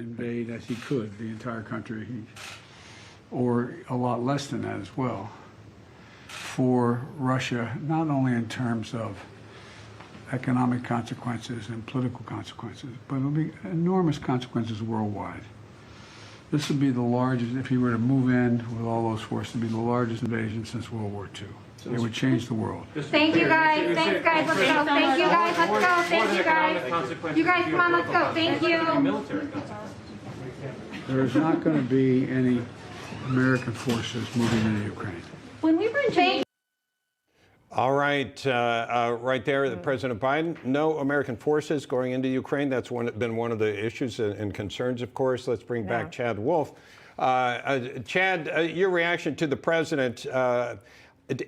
invade as he could the entire country, or a lot less than that as well, for Russia, not only in terms of economic consequences and political consequences, but it'll be enormous consequences worldwide. This would be the largest, if he were to move in with all those forces, it would be the largest invasion since World War II. It would change the world. Thank you guys. Thanks guys. Let's go. Thank you guys. Let's go. Thank you guys. You guys, come on. Let's go. Thank you. There's not going to be any American forces moving into Ukraine. When we were in Japan. All right, right there, President Biden. No American forces going into Ukraine. That's been one of the issues and concerns, of course. Let's bring back Chad Wolf. Chad, your reaction to the president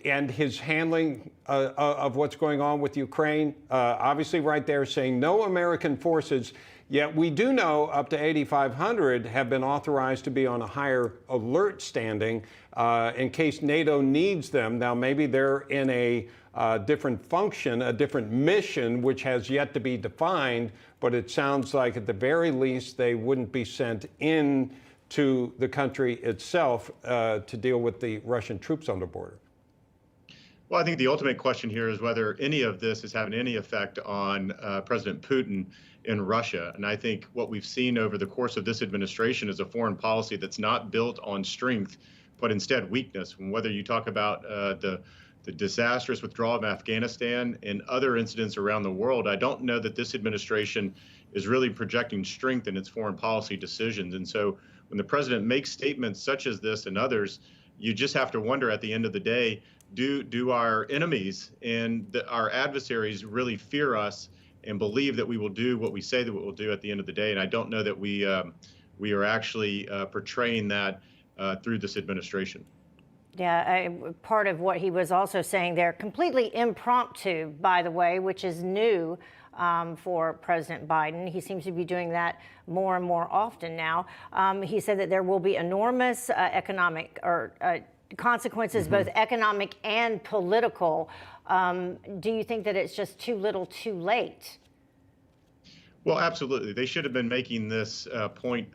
and his handling of what's going on with Ukraine. Obviously, right there saying no American forces. Yet we do know up to 8,500 have been authorized to be on a higher alert standing in case NATO needs them. Now, maybe they're in a different function, a different mission, which has yet to be defined. But it sounds like at the very least they wouldn't be sent in to the country itself to deal with the Russian troops on the border. Well, I think the ultimate question here is whether any of this is having any effect on President Putin in Russia. And I think what we've seen over the course of this administration is a foreign policy that's not built on strength, but instead weakness. And whether you talk about the disastrous withdrawal of Afghanistan and other incidents around the world, I don't know that this administration is really projecting strength in its foreign policy decisions. And so when the president makes statements such as this and others, you just have to wonder at the end of the day, do our enemies and our adversaries really fear us and believe that we will do what we say that we will do at the end of the day? And I don't know that we are actually portraying that through this administration. Yeah, part of what he was also saying there, completely impromptu, by the way, which is new for President Biden. He seems to be doing that more and more often now. He said that there will be enormous economic or consequences, both economic and political. Do you think that it's just too little too late? Well, absolutely. They should have been making this point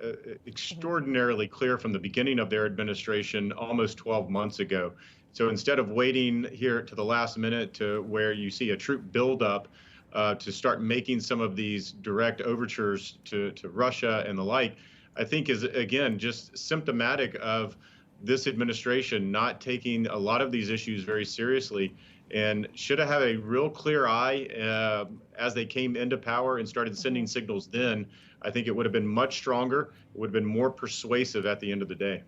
extraordinarily clear from the beginning of their administration almost 12 months ago. So instead of waiting here to the last minute to where you see a troop buildup to start making some of these direct overtures to Russia and the like, I think is, again, just symptomatic of this administration not taking a lot of these issues very seriously, and should have had a real clear eye as they came into power and started sending signals then. I think it would have been much stronger. It would have been more persuasive at the end of the day.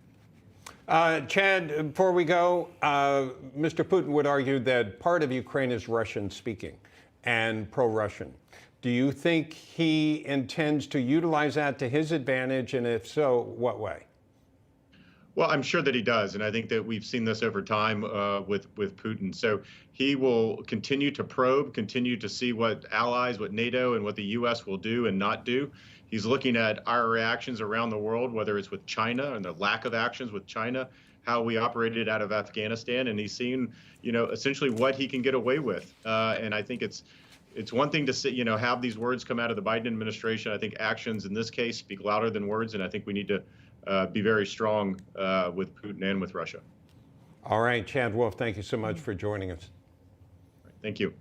Chad, before we go, Mr. Putin would argue that part of Ukraine is Russian speaking and pro-Russian. Do you think he intends to utilize that to his advantage? And if so, what way? Well, I'm sure that he does, and I think that we've seen this over time with Putin. So he will continue to probe, continue to see what allies, what NATO, and what the U.S. will do and not do. He's looking at our reactions around the world, whether it's with China and the lack of actions with China, how we operated out of Afghanistan, and he's seeing, essentially what he can get away with. And I think it's one thing to say, have these words come out of the Biden administration. I think actions in this case speak louder than words, and I think we need to be very strong with Putin and with Russia. All right, Chad Wolf, thank you so much for joining us. Thank you.